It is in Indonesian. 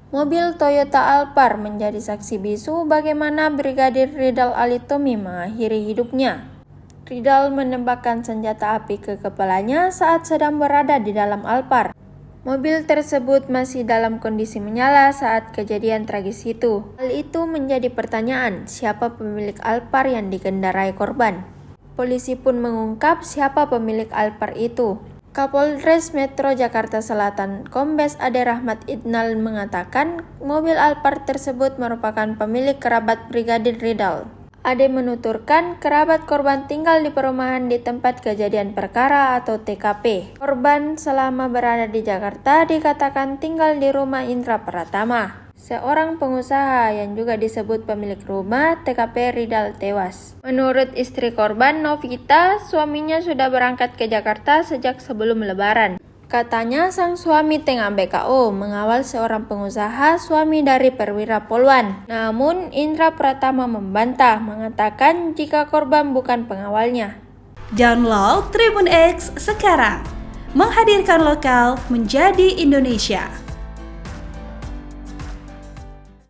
Mobil Toyota Alphard menjadi saksi bisu bagaimana Brigadir Ridal Alitomi mengakhiri hidupnya. Ridal menembakkan senjata api ke kepalanya saat sedang berada di dalam Alphard. Mobil tersebut masih dalam kondisi menyala saat kejadian tragis itu. Hal itu menjadi pertanyaan, siapa pemilik Alphard yang dikendarai korban? Polisi pun mengungkap siapa pemilik Alphard itu. Kapolres Metro Jakarta Selatan, Kombes Ade Rahmat Idnal mengatakan mobil Alphard tersebut merupakan pemilik kerabat Brigadir Ridal. Ade menuturkan kerabat korban tinggal di perumahan di tempat kejadian perkara atau TKP. Korban selama berada di Jakarta dikatakan tinggal di rumah Indra Pratama, seorang pengusaha yang juga disebut pemilik rumah TKP Ridal tewas. Menurut istri korban, Novita, suaminya sudah berangkat ke Jakarta sejak sebelum Lebaran. Katanya sang suami tengah BKO mengawal seorang pengusaha suami dari perwira Poluan. Namun Indra Pratama membantah, mengatakan jika korban bukan pengawalnya. Download Tribun X sekarang, menghadirkan lokal menjadi Indonesia.